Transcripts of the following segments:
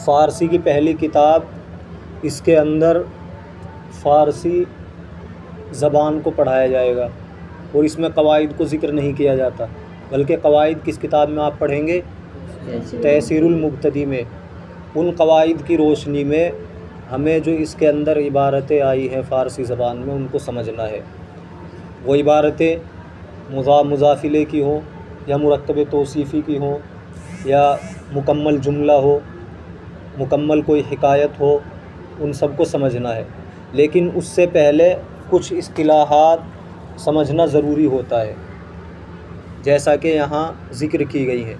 फ़ारसी की पहली किताब, इसके अंदर फ़ारसी ज़बान को पढ़ाया जाएगा और इसमें कवाइद को ज़िक्र नहीं किया जाता, बल्कि कवाइद किस किताब में आप पढ़ेंगे? तहसीरुल मुब्तदी में। उन कवाइद की रोशनी में हमें जो इसके अंदर इबारतें आई हैं फ़ारसी ज़बान में, उनको समझना है। वो इबारतें मुज़ाफ़िले की हों या मुरक्कब तौसीफ़ी की हों या मुकम्मल जुमला हो, मुकम्मल कोई हिकायत हो, उन सबको समझना है। लेकिन उससे पहले कुछ इस्तिलाहात समझना ज़रूरी होता है, जैसा कि यहाँ ज़िक्र की गई है।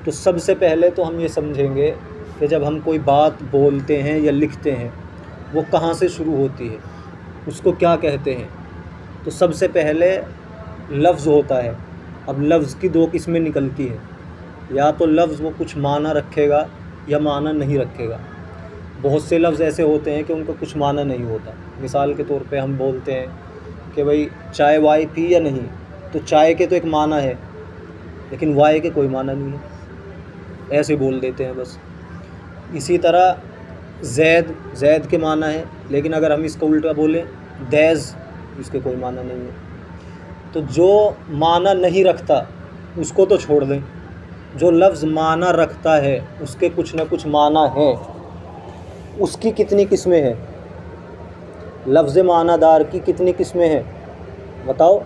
तो सबसे पहले तो हम ये समझेंगे कि जब हम कोई बात बोलते हैं या लिखते हैं, वो कहाँ से शुरू होती है, उसको क्या कहते हैं। तो सबसे पहले लफ्ज़ होता है। अब लफ्ज़ की दो किस्में निकलती हैं, या तो लफ्ज़ वो कुछ माना रखेगा या माना नहीं रखेगा। बहुत से लफ्ज़ ऐसे होते हैं कि उनका कुछ माना नहीं होता। मिसाल के तौर पे हम बोलते हैं कि भाई चाय वाय पी या नहीं, तो चाय के तो एक माना है, लेकिन वाय के कोई माना नहीं है, ऐसे बोल देते हैं बस। इसी तरह ज़ैद के माना है, लेकिन अगर हम इसका उल्टा बोलें दैज़, इसके कोई माना नहीं है। तो जो माना नहीं रखता उसको तो छोड़ दें, जो लफ्ज़ माना रखता है उसके कुछ न कुछ माना है। उसकी कितनी किस्में हैं? लफ्ज़ मानादार की कितनी किस्में हैं बताओ?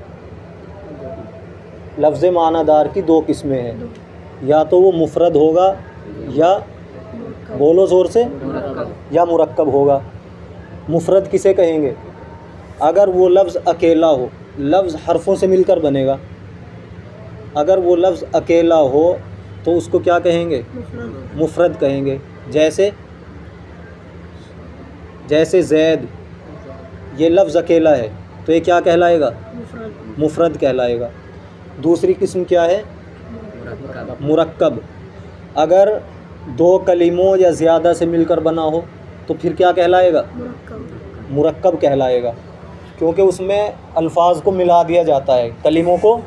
लफ्ज़ मानादार की दो किस्में हैं, या तो वो मुफ़रद होगा या, बोलो ज़ोर से, या मुरक्कब होगा। मुफ़रद किसे कहेंगे? अगर वो लफ्ज़ अकेला हो, लफ्ज़ हरफ़ों से मिलकर बनेगा। अगर वो लफ्ज़ अकेला हो तो उसको क्या कहेंगे? मुफ़रद कहेंगे। जैसे ज़ैद, ये लफ्ज़ अकेला है तो ये क्या कहलाएगा? मुफ़रद कहलाएगा। दूसरी किस्म क्या है? मुरक्कब। अगर दो कलीमों या ज़्यादा से मिलकर बना हो तो फिर क्या कहलाएगा? मुरक्कब कहलाएगा, क्योंकि उसमें अल्फाज को मिला दिया जाता है, कलीमों को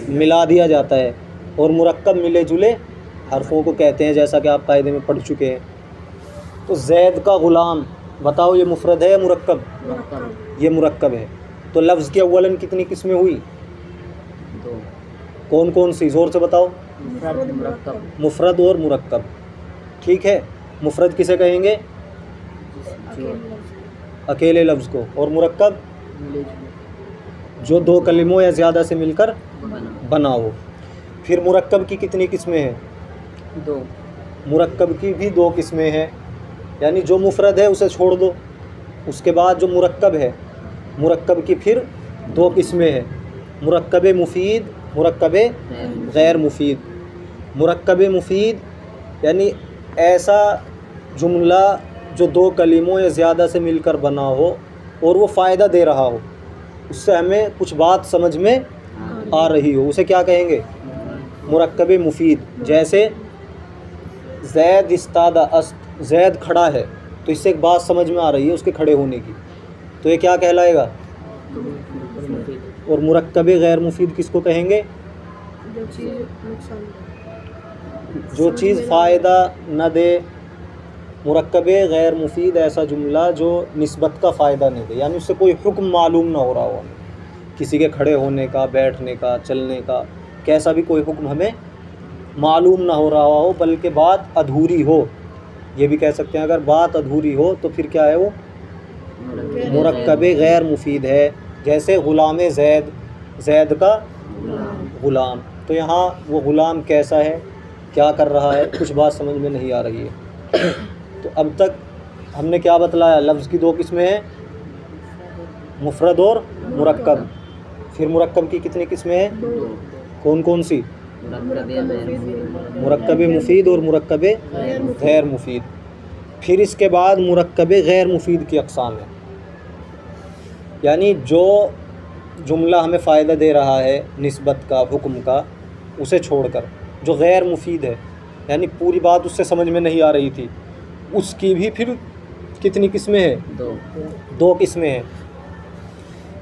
मिला दिया जाता है। और मुरक्कब मिले जुले हरफों को कहते हैं, जैसा कि आप कायदे में पढ़ चुके हैं। तो ज़ैद का ग़ुलाम, बताओ ये मुफ़रद है या मुरक्कब? ये मुरक्कब है। तो लफ्ज़ की अव्वलन कितनी किस्में हुई? दो। कौन कौन सी? ज़ोर से बताओ। मुफ़रद और मुरक्कब। ठीक है। मुफ़रद किसे कहेंगे? अकेले लफ्ज़ को। और मुरक्कब जो दो कलिमों या ज़्यादा से मिलकर बना हो। फिर मुरक्कब की कितनी किस्में हैं? दो। मुरक्कब की भी दो किस्में हैं, यानी जो मुफ़रद है उसे छोड़ दो। उसके बाद जो मुरक्कब है, मुरक्कब की फिर दो किस्में हैं, मुरक्कब मुफ़ीद, मुरक्कब गैर मुफ़ीद। मुरक्कब मुफ़ीद यानी ऐसा जुमला जो दो कलीमों या ज़्यादा से मिलकर बना हो और वो फ़ायदा दे रहा हो, उससे हमें कुछ बात समझ में आ रही हो, उसे क्या कहेंगे? मुरक्कब मुफ़ीद। जैसे ज़ैद इस्तादा अस्त, ज़ैद खड़ा है, तो इससे एक बात समझ में आ रही है उसके खड़े होने की, तो ये क्या कहलाएगा? और मुरक्कब गैर मुफ़ीद किसको कहेंगे? जो चीज़ फ़ायदा न दे। मुरक्कब गैर मुफ़ीद ऐसा जुमला जो निस्बत का फ़ायदा नहीं दे, यानी उससे कोई हुक्म मालूम ना हो रहा हो, किसी के खड़े होने का, बैठने का, चलने का, कैसा भी कोई हुक्म हमें मालूम ना हो रहा हो, बल्कि बात अधूरी हो, ये भी कह सकते हैं। अगर बात अधूरी हो तो फिर क्या है? वो मुरक्कब गैर मुफ़ीद है। जैसे ग़ुलाम ज़ैद, ज़ैद का ग़ुलाम, तो यहाँ वो ग़ुलाम कैसा है, क्या कर रहा है, कुछ बात समझ में नहीं आ रही है। तो अब तक हमने क्या बतलाया? लफ्ज़ की दो किस्में हैं, मुफ़रद और मुरक्कब। फिर मुरक्कब की कितनी किस्में हैं? कौन कौन सी? मुरक्कब मुफ़ीद और मुरक्कब गैर मुफ़ीद। फिर इसके बाद मुरक्कब गैर मुफ़ीद की अक़साम है, यानी जो जुमला हमें फ़ायदा दे रहा है निस्बत का, हुक्म का, उसे छोड़कर जो गैर मुफ़ीद है, यानी पूरी बात उससे समझ में नहीं आ रही थी, उसकी भी फिर कितनी किस्में हैं? दो किस्में हैं।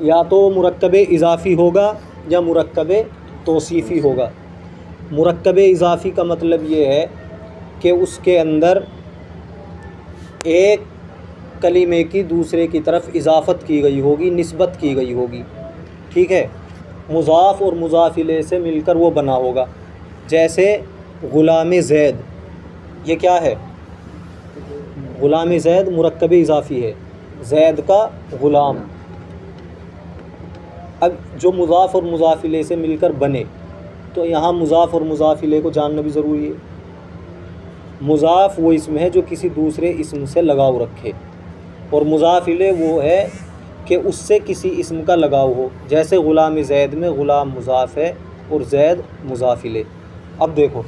या तो मुरक्कब इज़ाफ़ी होगा या मुरक्कब तौसीफ़ी होगा। मुरक्कब इज़ाफ़ी का मतलब ये है कि उसके अंदर एक कलीमे की दूसरे की तरफ इजाफ़त की गई होगी, निस्बत की गई होगी, ठीक है। मुज़ाफ़ और मुज़ाफ़ इलैह से मिलकर वो बना होगा। जैसे ग़ुलाम ज़ैद, ये क्या है? ग़ुलाम ज़ैद मुरक्कब इज़ाफ़ी है, ज़ैद का ग़ुलाम। अब जो मुज़ाफ़ और मुज़ाफ़ इलैह से मिलकर बने, तो यहाँ मुज़ाफ़ और मुज़ाफ़ इलैह को जानना भी ज़रूरी है। मुज़ाफ़ वो इसम है जो किसी दूसरे इसम से लगाव रखे, और मुज़ाफ़ इलैह वो है कि उससे किसी इसम का लगाव हो। जैसे ग़ुलाम ज़ैद में ग़ुलाम मुज़ाफ़ है और ज़ैद मुज़ाफ़ इलैह। अब देखो,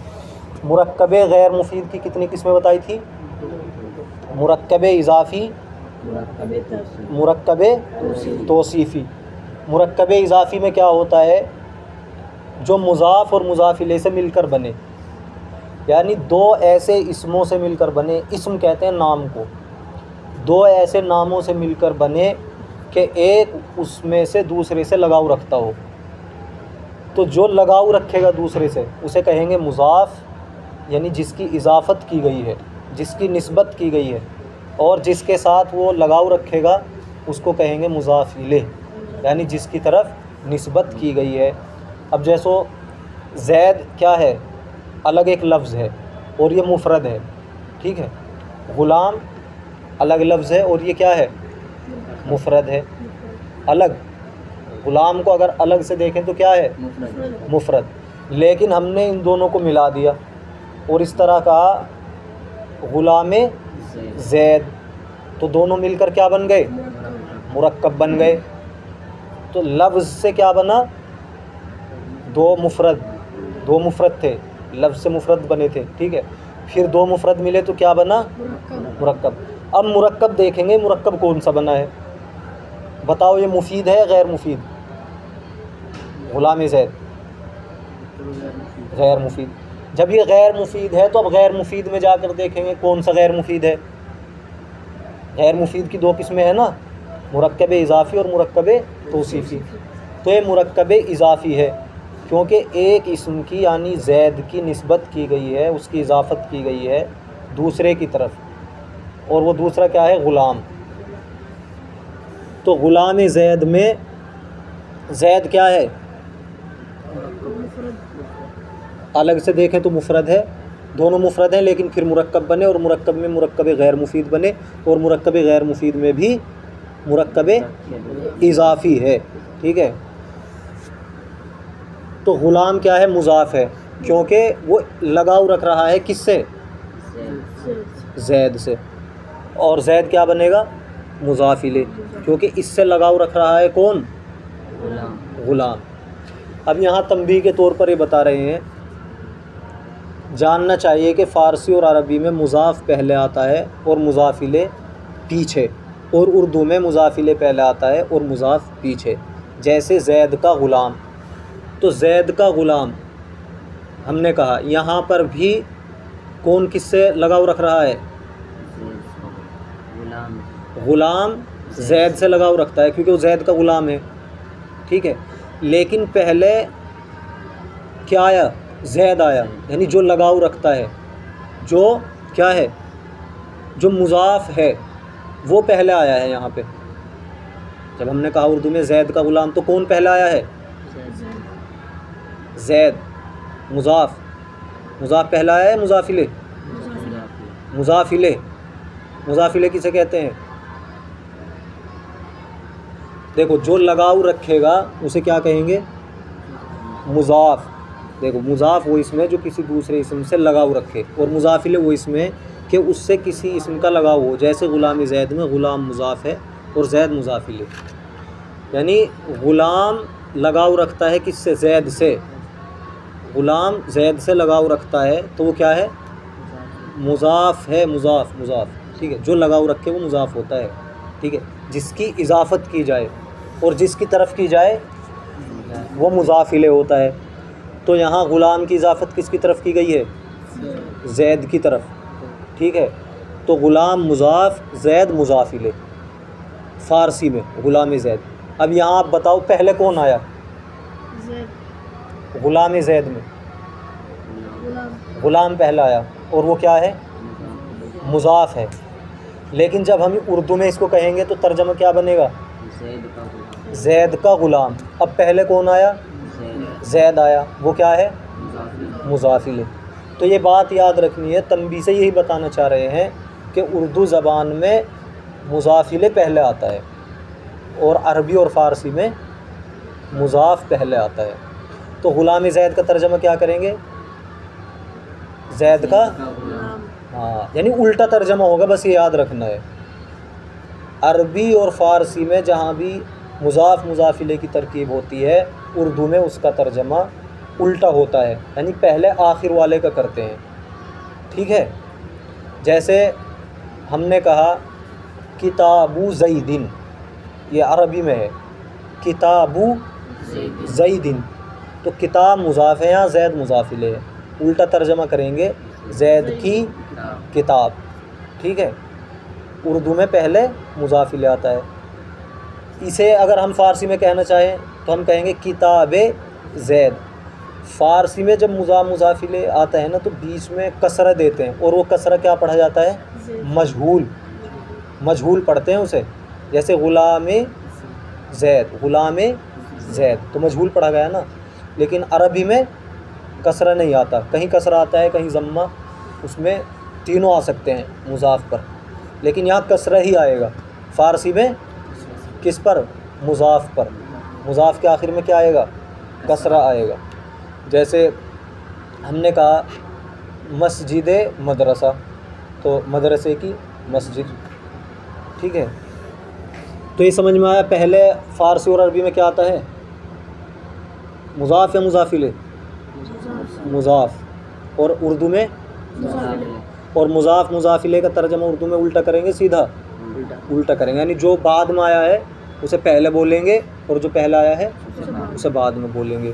मुरक्कब गैर मुफ़ीद की कितनी किस्में बताई थी? मुरक्कब इज़ाफ़ी, मुरक्कब तौसीफ़ी। मुरक्कब इज़ाफ़ी में क्या होता है? जो मुज़ाफ़ और मुज़ाफ़ इलैह से मिलकर बने, यानी दो ऐसे इसमों से मिलकर बने, इसम कहते हैं नाम को, दो ऐसे नामों से मिलकर बने कि एक उसमें से दूसरे से लगाव रखता हो। तो जो लगाव रखेगा दूसरे से उसे कहेंगे मुज़ाफ़, यानी जिसकी इजाफ़त की गई है, जिसकी निस्बत की गई है, और जिसके साथ वो लगाव रखेगा उसको कहेंगे मुज़ाफ़ इलैह, यानी जिसकी तरफ निस्बत की गई है। अब जैसो ज़ैद क्या है? अलग एक लफ्ज़ है और ये मुफ़रद है, ठीक है। ग़ुलाम अलग लफ्ज़ है और ये क्या है? मुफ़रद है, अलग। ग़ुलाम को अगर अलग से देखें तो क्या है? मुफ़रद। लेकिन हमने इन दोनों को मिला दिया और इस तरह कहा ग़ुलाम ज़ैद, तो दोनों मिलकर क्या बन गए? मुरक्कब बन गए। तो लफ्ज़ से क्या बना? दो मुफ़रद थे, लफ्ज़ से मुफ़रद बने थे, ठीक है। फिर दो मुफ़रद मिले तो क्या बना? मुरक्कब। अब मुरक्कब देखेंगे, मुरक्कब कौन सा बना है? बताओ, ये मुफ़ीद है गैर मुफ़ीद? ग़ुलाम ज़ैद गैर मुफ़ीद। जब ये गैर मुफ़ीद है तो अब गैर मुफ़ीद में जाकर देखेंगे कौन सा गैर मुफ़ीद है। गैर मुफ़ीद की दो किस्में हैं ना, मुरक्कब इज़ाफ़ी और मुरक्कब तौसीफ़ी। तो ये मुरक्कब इज़ाफ़ी है क्योंकि एक इसम की यानी ज़ैद की निस्बत की गई है, उसकी इजाफ़त की गई है दूसरे की तरफ, और वो दूसरा क्या है? ग़ुलाम। तो ग़ुलाम ज़ैद में ज़ैद क्या है? अलग से देखें तो मुफ़रद है, दोनों मुफ़रद हैं, लेकिन फिर मुरक्कब बने, और मुरक्कब में मुरक्कब गैर मुफ़ीद बने, और मुरक्कब गैर मुफ़ीद में भी मुरक्कब इज़ाफ़ी है, ठीक है। तो ग़ुलाम क्या है? मुज़ाफ़ है क्योंकि वो लगाव रख रहा है किससे? ज़ैद से। और ज़ैद क्या बनेगा? मुज़ाफ़ इलैह, क्योंकि इससे लगाव रख रहा है कौन? ग़ुलाम। अब यहाँ तंबीह के तौर पर ये बता रहे हैं, जानना चाहिए कि फ़ारसी और अरबी में मुज़ाफ़ पहले आता है और मुज़ाफ़ इलैह पीछे, और उर्दू में मुज़ाफ़ इलैह पहले आता है और मुज़ाफ़ पीछे। जैसे ज़ैद का ग़ुलाम, तो ज़ैद का ग़ुलाम हमने कहा, यहाँ पर भी कौन किससे लगाव रख रहा है? ग़ुलाम ज़ैद से लगाव रखता है क्योंकि वो ज़ैद का ग़ुलाम है, ठीक है। लेकिन पहले क्या आया? ज़ैद आया, यानी जो लगाव रखता है, जो क्या है? जो मुज़ाफ़ है वो पहले आया है यहाँ पे। जब हमने कहा उर्दू में ज़ैद का ग़ुलाम, तो कौन पहले आया है? ज़ैद। मुज़ाफ़ पहला आया है, मुज़ाफ़ इलैह? मुज़ाफ़ इलैह किसे कहते हैं? देखो, जो लगाव रखेगा उसे क्या कहेंगे? मुज़ाफ़। देखो, मुज़ाफ़ वो इसमें जो किसी दूसरे इसम से लगाव रखे, और मुज़ाफ़ इलैह वो इसमें कि उससे किसी इसम का लगाव हो। जैसे ग़ुलाम ज़ैद में ग़ुलाम मुज़ाफ़ है और ज़ैद मुज़ाफ़ इलैह, यानी ग़ुलाम लगाव रखता है किससे? ज़ैद से। ग़ुलाम ज़ैद से लगाव रखता है तो वो क्या है? मुज़ाफ़ है, मुज़ाफ़, ठीक है। जो लगाव रखे वो मुज़ाफ़ होता है, ठीक है। जिसकी इजाफ़त की जाए और जिसकी तरफ की जाए वो मुज़ाफ़ इलैह होता है। तो यहाँ ग़ुलाम की इजाफ़त किसकी तरफ की गई है? ज़ैद की तरफ, ठीक है। तो ग़ुलाम मुज़ाफ़, ज़ैद मुज़ाफ़ इलैह, फ़ारसी में ग़ुलाम ज़ैद। अब यहाँ आप बताओ पहले कौन आया? ग़ुलाम ज़ैद में ग़ुलाम पहला आया, और वो क्या है? मुज़ाफ़ है। लेकिन जब हम उर्दू में इसको कहेंगे तो तर्जमा क्या बनेगा? ज़ैद का ग़ुलाम। अब पहले कौन आया? ज़ैद आया, वो क्या है? मुज़ाफ़िल। तो ये बात याद रखनी है, तंबीह से यही बताना चाह रहे हैं कि उर्दू ज़बान में मुज़ाफ़िल पहले आता है और अरबी और फ़ारसी में मुज़ाफ़ पहले आता है। तो ग़ुलाम ज़ैद का तर्जमा क्या करेंगे? ज़ैद का, हाँ, यानी उल्टा तर्जमा होगा, बस ये याद रखना है। अरबी और फ़ारसी में जहाँ भी मुज़ाफ़ मुज़ाफ़िले की तरकीब होती है, उर्दू में उसका तर्जमा उल्टा होता है, यानी पहले आखिर वाले का करते हैं। ठीक है, जैसे हमने कहा किताबु ज़ैदिन, ये अरबी में है, किताबु ज़ैदिन, तो किताब मुज़ाफ़ है, यहाँ ज़ैद मुज़ाफ़िले है, उल्टा तर्जमा करेंगे ज़ैद की किताब। ठीक है, उर्दू में पहले मुज़ाफ़िले आता है। इसे अगर हम फ़ारसी में कहना चाहें तो हम कहेंगे किताबे ज़ैद। फ़ारसी में जब मुज़ाफ़िले आता है ना, तो बीच में कसरा देते हैं, और वो कसरा क्या पढ़ा जाता है? मजहूल, मजहूल पढ़ते हैं उसे। जैसे ग़ुलाम ज़ैद, ग़ुलाम ज़ैद तो मजहूल पढ़ा गया ना। लेकिन अरबी में कसरा नहीं आता, कहीं कसरा आता है, कहीं ज़म्मा, उसमें तीनों आ सकते हैं मुज़ाफ़ पर, लेकिन यहाँ कसरा ही आएगा। फ़ारसी में किस पर? मुज़ाफ़ पर। मुज़ाफ़ के आखिर में क्या आएगा? कसरा आएगा। जैसे हमने कहा मस्जिद मदरसा, तो मदरसे की मस्जिद। ठीक है, तो ये समझ में आया। पहले फ़ारसी और अरबी में क्या आता है? मुज़ाफ़ या मुज़ाफ़िले? मुज़ाफ़। और उर्दू में? और मुज़ाफ़ मुज़ाफ़िले का तर्जमा उर्दू में उल्टा करेंगे, सीधा उल्टा करेंगे, यानी जो बाद में आया है उसे पहले बोलेंगे और जो पहला आया है उसे बाद में बोलेंगे।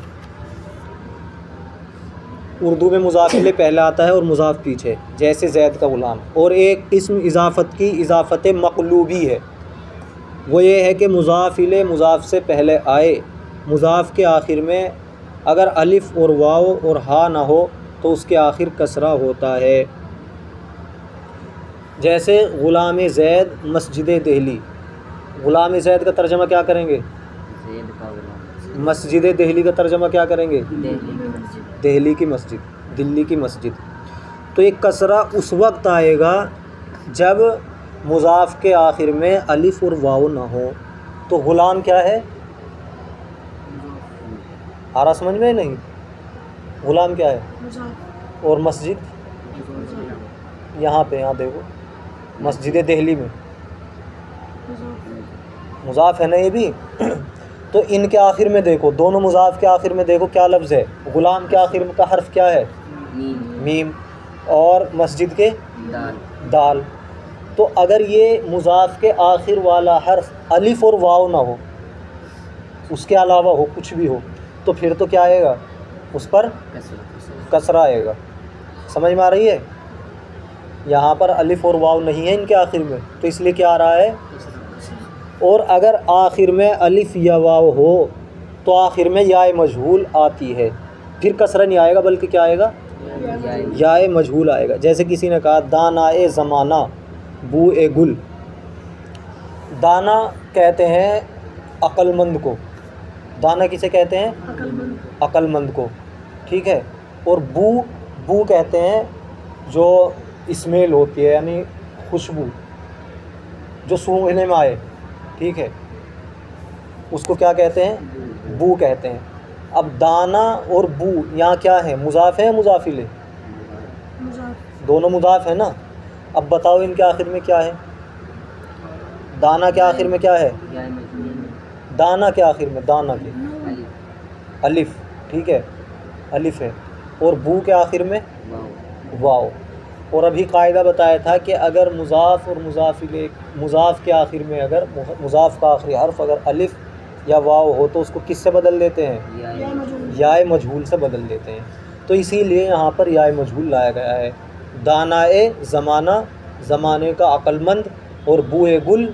उर्दू में मुज़ाफ़िले पहले आता है और मुज़ाफ़ पीछे, जैसे ज़ैद का ग़ुलाम। और एक किस्म इज़ाफ़त की इज़ाफ़त मक़लूबी है, वो ये है कि मुज़ाफ़िले मुज़ाफ़ से पहले आए, मुज़ाफ़ के आखिर में अगर अलिफ़ और वाव और हा ना हो तो उसके आखिर कसरा होता है। जैसे ग़ुलाम ज़ैद मस्जिद दिल्ली, ग़ुलाम ज़ैद का तर्जमा क्या करेंगे? मस्जिद दिल्ली का तर्जमा क्या करेंगे? दिल्ली की मस्जिद, दिल्ली की मस्जिद। तो एक कसरा उस वक्त आएगा जब मुज़ाफ़ के आखिर में अलिफ़ और वाव ना हो। तो ग़ुलाम क्या है? आ रहा समझ में? नहीं, ग़ुलाम क्या है? और मस्जिद यहाँ पे, यहाँ देखो, मस्जिद दिल्ली में मुज़ाफ़ है ना ये भी। तो इनके आखिर में देखो, दोनों मुज़ाफ़ के आखिर में देखो क्या लफ्ज़ है? ग़ुलाम के आखिर का हर्फ क्या है? मीम। और मस्जिद के दाल। तो अगर ये मुज़ाफ़ के आखिर वाला हर्फ अलिफ़ और वाव ना हो, उसके अलावा हो, कुछ भी हो, तो फिर तो क्या आएगा? उस पर कसरा आएगा। समझ में आ रही है? यहाँ पर अलिफ़ और वाव नहीं है इनके आखिर में, तो इसलिए क्या आ रहा है? और अगर आखिर में अलिफ़ या वाव हो तो आखिर में याए मजहूल आती है, फिर कसरा नहीं आएगा, बल्कि क्या आएगा? याए मजहूल आएगा। जैसे किसी ने कहा दाना ए ज़माना बू ए गुल। दाना कहते हैं अक्लमंद को, दाना किसे कहते हैं? अक्लमंद को। ठीक है, और बू कहते हैं जो स्मेल होती है, यानी खुशबू जो सूंघने में आए। ठीक है, उसको क्या कहते हैं? बू कहते हैं। अब दाना और बू यहाँ क्या है? मुज़ाफ़ है, मुज़ाफ़िले? दोनों मुज़ाफ़ है ना। अब बताओ इनके आखिर में क्या है? दाना के आखिर में क्या है? दाना के आखिर में, दाना के अलिफ़। ठीक है, अलिफ़ है। और बू के आखिर में वाव। और अभी कायदा बताया था कि अगर मुज़ाफ़ और मुज़ाफ़िले, मुज़ाफ़ के आखिर में अगर मुज़ाफ़ का आखिरी हर्फ अगर अलिफ़ या वाव हो तो उसको किससे बदल देते हैं? याए मजहूल से बदल देते हैं। तो इसीलिए यहाँ पर याए मजहूल लाया गया है। दाना ए ज़माना, ज़माने का अक्लमंद, और बूए गुल,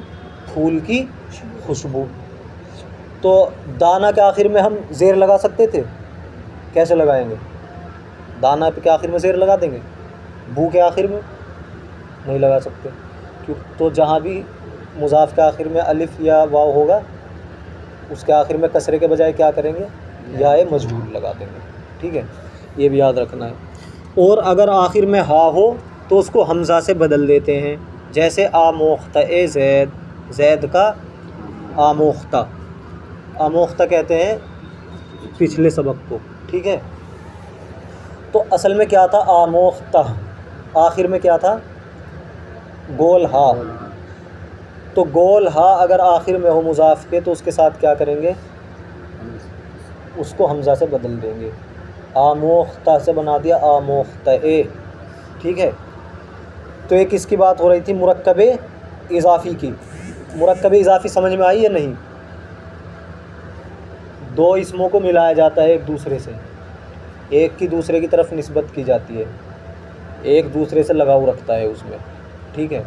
फूल की खुशबू। तो दाना के आखिर में हम ज़ेर लगा सकते थे, कैसे लगाएंगे? दाना के आखिर में ज़ेर लगा देंगे, बू के आखिर में नहीं लगा सकते, तो जहाँ भी मुज़ाफ़ के आखिर में अलिफ या वाव होगा उसके आखिर में कसरे के बजाय क्या करेंगे, या मजहूल लगा देंगे। ठीक है, ये भी याद रखना है। और अगर आखिर में हा हो तो उसको हमज़ा से बदल देते हैं, जैसे आमोख्ता ए ज़ैद, ज़ैद का आमोख्ता, आमोख्ता कहते हैं पिछले सबक को। ठीक है, तो असल में क्या था, आमोख्ता, आखिर में क्या था, गोल हा। तो गोल हा अगर आखिर में हो मुज़ाफ़ के तो उसके साथ क्या करेंगे, उसको हमज़ा से बदल देंगे, आमोख्ता से बना दिया आमोख्ता ए। ठीक है, तो एक किसकी बात हो रही थी, मुरक्कब इज़ाफ़ी की। मुरक्कब इज़ाफ़ी समझ में आई या नहीं? दो इसमों को मिलाया जाता है एक दूसरे से, एक की दूसरे की तरफ निस्बत की जाती है, एक दूसरे से लगाव रखता है उसमें। ठीक है,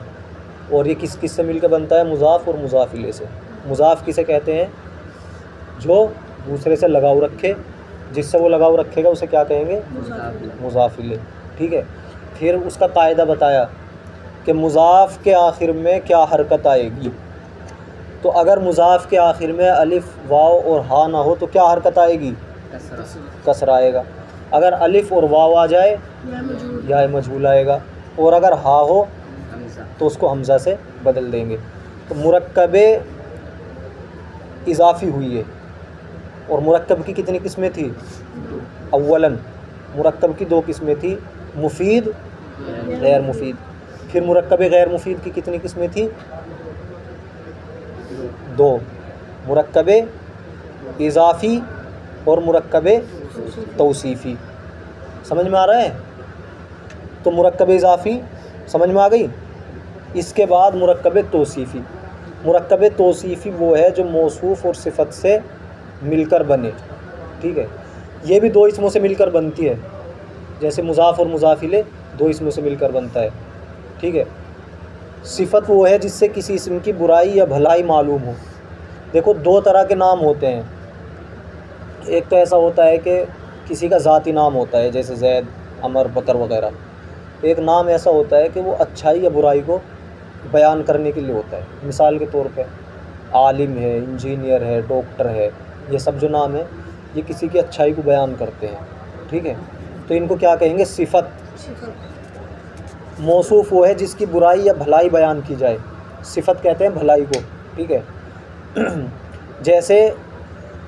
और ये किस किस से मिलकर बनता है, मुज़ाफ़ और मुज़ाफ़ इलैह से। मुज़ाफ़ किसे कहते हैं, जो दूसरे से लगाव रखे, जिससे वो लगाव रखेगा उसे क्या कहेंगे, मुज़ाफ़ इलैह। ठीक है, फिर उसका कायदा बताया कि मुज़ाफ़ के आखिर में क्या हरकत आएगी। तो अगर मुज़ाफ़ के आखिर में अलिफ वाव और हा ना हो तो क्या हरकत आएगी, कसरा आएगा। अगर अलिफ और वाव आ जाए या मजहूल आएगा, और अगर हा हो तो उसको हमज़ा से बदल देंगे। तो मुरक्कब इज़ाफ़ी हुई है, और मुरक्कब की कितनी किस्में थी, अव्वलन मुरक्कब की दो किस्में थी, मुफीद गैर मुफीद। फिर मुरक्कब गैर मुफीद की कितनी किस्में थी, दो, मुरक्कब इज़ाफ़ी और मुरक्कब तौसीफ़ी। समझ में आ रहा है? तो मुरक्कब इज़ाफ़ी समझ में आ गई। इसके बाद मुरक्कब तौसीफ़ी। मुरक्कब तौसीफ़ी वो है जो मौसूफ़ और सिफ़त से मिलकर बने। ठीक है, ये भी दो इसमों से मिलकर बनती है, जैसे मुज़ाफ़ और मुज़ाफ़ इलैह दो इसमों से मिलकर बनता है। ठीक है, सिफ़त वो है जिससे किसी इसम की बुराई या भलाई मालूम हो। देखो दो तरह के नाम होते हैं, एक तो ऐसा होता है कि किसी का ज़ाती नाम होता है, जैसे ज़ैद, अमर, बकर वगैरह। एक नाम ऐसा होता है कि वो अच्छाई या बुराई को बयान करने के लिए होता है। मिसाल के तौर पे आलिम है, इंजीनियर है, डॉक्टर है, ये सब जो नाम है ये किसी की अच्छाई को बयान करते हैं। ठीक है, तो इनको क्या कहेंगे, सिफ़त। मौसूफ़ वो है जिसकी बुराई या भलाई बयान की जाए, सिफ़त कहते हैं भलाई को। ठीक है, जैसे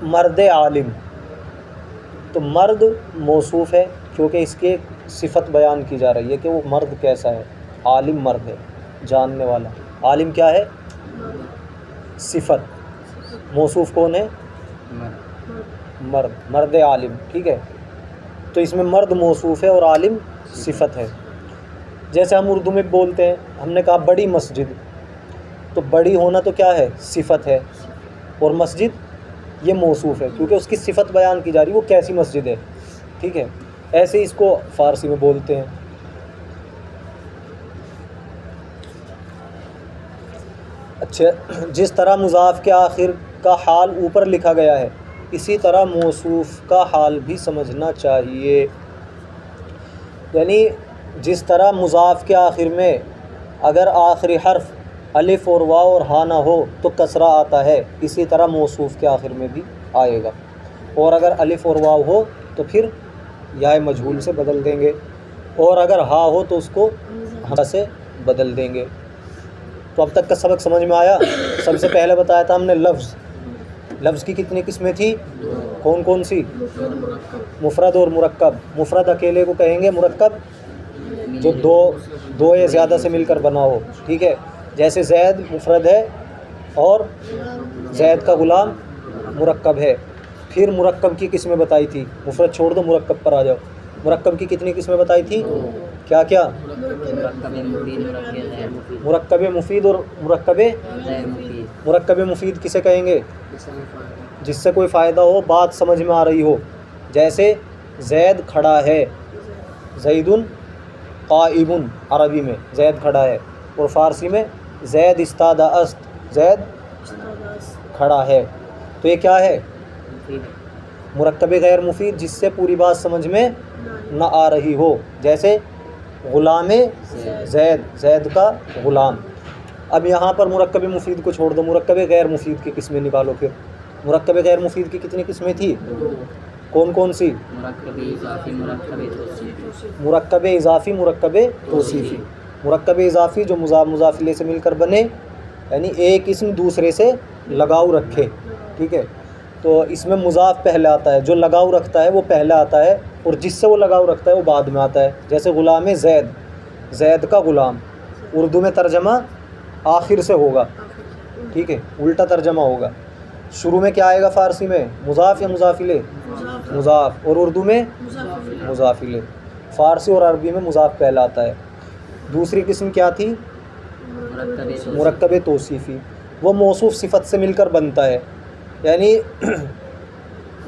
मर्द आलिम, तो मर्द मौसूफ़ है क्योंकि इसके सिफ़त बयान की जा रही है कि वो मर्द कैसा है, आलिम मर्द है, जानने वाला। आलिम क्या है, सिफ़त। मौसूफ़ कौन है, मर्द, मर्द आलिम। ठीक है, तो इसमें मर्द मौसूफ़ है और आलिम सिफ़त है। जैसे हम उर्दू में बोलते हैं, हमने कहा बड़ी मस्जिद, तो बड़ी होना तो क्या है, सिफ़त है, और मस्जिद ये मौसूफ़ है क्योंकि उसकी सिफ़त बयान की जा रही है, वो कैसी मस्जिद है। ठीक है, ऐसे ही इसको फ़ारसी में बोलते हैं। अच्छा, जिस तरह मुज़ाफ़ के आखिर का हाल ऊपर लिखा गया है, इसी तरह मौसूफ़ का हाल भी समझना चाहिए। यानी जिस तरह मुज़ाफ़ के आखिर में अगर आखिरी हर्फ अलिफ और वाव और हा ना हो तो कसरा आता है, इसी तरह मौसूफ़ के आखिर में भी आएगा। और अगर अलिफ और वाव हो तो फिर या मजहूल से बदल देंगे, और अगर हा हो तो उसको हा से बदल देंगे। तो अब तक का सबक समझ में आया। सबसे पहले बताया था हमने लफ्ज़ की कितनी किस्में थी, कौन कौन सी, मुफ़रद और मुरक्कब। मुफ़रद अकेले को कहेंगे मुरक्कब, जो दो या ज़्यादा से मिलकर बना हो। ठीक है, जैसे ज़ैद मुफ़रद है और ज़ैद का ग़ुलाम मुरक्कब है। फिर मुरक्कब की किस्में बताई थी, मुफ़रद छोड़ दो मुरक्कब पर आ जाओ। मुरक्कब की कितनी किस्में बताई थी, क्या क्या, मुरक्कब मुफीद और मुरक्कब मुफीद किसे कहेंगे, जिससे कोई फ़ायदा हो, बात समझ में आ रही हो। जैसे ज़ैद खड़ा है, ज़ैदुन क़ाइमुन, अरबी में ज़ैद खड़ा है, और फ़ारसी में ज़ैद इस्तादा अस्त, ज़ैद खड़ा है। तो ये क्या है, मुरक्कब गैर मुफीद, जिससे पूरी बात समझ में न आ रही हो। जैसे ग़ुलाम ज़ैद, ज़ैद का ग़ुलाम। अब यहाँ पर मुरक्कब मुफीद को छोड़ दो, मुरक्कब गैर मुफीद की किस्में निकालो। फिर मुरक्कब गैर मुफीद की कितनी किस्में थी? कौन कौन सी? मुरक्कब इज़ाफ़ी, मुरक्कब तौसीफ़ी। मुरक्कब इज़ाफ़ी, मुरक्कब तौसीफ़ी। मुरक्कब इज़ाफ़ी जो मुज़ाफ़ मुज़ाफ़िले से मिलकर बने, यानी एक इसम दूसरे से लगाव रखे, ठीक है। तो इसमें मुज़ाफ़ पहले आता है, जो लगाव रखता है वो पहले आता है, और जिससे वो लगाव रखता है वो बाद में आता है। जैसे ग़ुलाम ज़ैद, ज़ैद का ग़ुलाम, उर्दू में तर्जमा आखिर से होगा, ठीक है, उल्टा तर्जमा होगा। शुरू में क्या आएगा फ़ारसी में? मुज़ाफ़ या मुज़ाफ़िले? मुज़ाफ़। और उर्दू में मुज़ाफ़िले। फ़ारसी और अरबी में मुज़ाफ़ पहला आता है। दूसरी किस्म क्या थी? मुरक्कब तौसीफ़ी। वो मौसूफ़ सिफ़त से मिलकर बनता है, यानी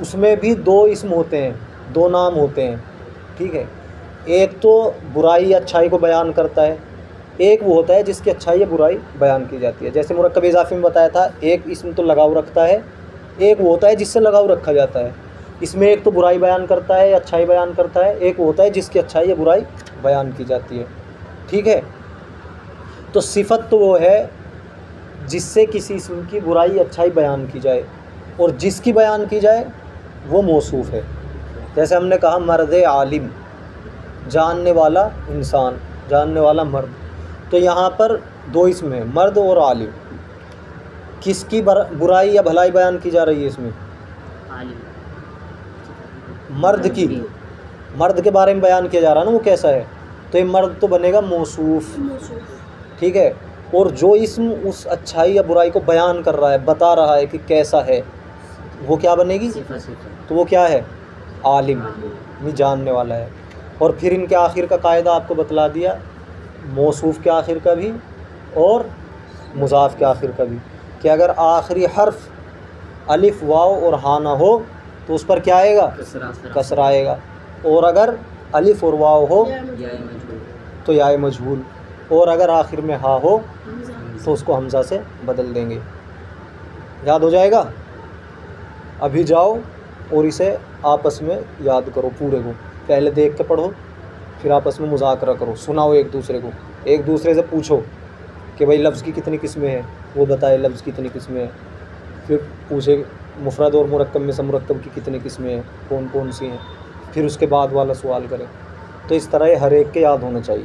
उसमें भी दो इसम होते हैं, दो नाम होते हैं, ठीक है। एक तो बुराई या अच्छाई को बयान करता है, एक वो होता है जिसकी अच्छाई या बुराई बयान की जाती है। जैसे मुरक्कब इज़ाफ़ी में बताया था, एक इसम तो लगाव रखता है, एक वो होता है जिससे लगाव रखा जाता है। इसमें एक तो बुराई बयान करता है या अच्छाई बयान करता है, एक वो होता है जिसकी अच्छाई या बुराई बयान की जाती है, ठीक है। तो सिफ़त तो वो है जिससे किसी इसम की बुराई अच्छाई बयान की जाए, और जिसकी बयान की जाए वो मौसूफ़ है। जैसे हमने कहा मर्द आलिम, जानने वाला इंसान, जानने वाला मर्द। तो यहाँ पर दो इसम हैं, मर्द और आलिम। किसकी बुराई या भलाई बयान की जा रही है इसमें? मर्द की, मर्द के बारे में बयान किया जा रहा है ना, वो कैसा है। तो ये मर्द तो बनेगा मौसूफ़, ठीक है। और जो इसम उस अच्छाई या बुराई को बयान कर रहा है, बता रहा है कि कैसा है, वो क्या बनेगी? तो वो क्या है? आलिम, नहीं जानने वाला है। और फिर इनके आखिर का कायदा आपको बतला दिया, मौसूफ़ के आखिर का भी और मुज़ाफ़ के आखिर का भी, कि अगर आखिरी हर्फ अलिफ वाव और हा ना हो तो उस पर क्या आएगा? कसरा आएगा। और अगर अलिफ और वाव हो तो याए मजहूल, और अगर आखिर में हा हो तो उसको हमज़ा से बदल देंगे। याद हो जाएगा? अभी जाओ और इसे आपस में याद करो पूरे को, पहले देख के पढ़ो, फिर आपस में मुज़ाकरा करो, सुनाओ एक दूसरे को, एक दूसरे से पूछो कि भाई लफ्ज़ की कितनी किस्में हैं, वो बताए लफ्ज़ की कितनी किस्में हैं। फिर पूछे मुफ़रद और मुरक्कब में से मुरक्कब की कितनी किस्में हैं, कौन कौन सी हैं। फिर उसके बाद वाला सवाल करें। तो इस तरह हर एक के याद होना चाहिए।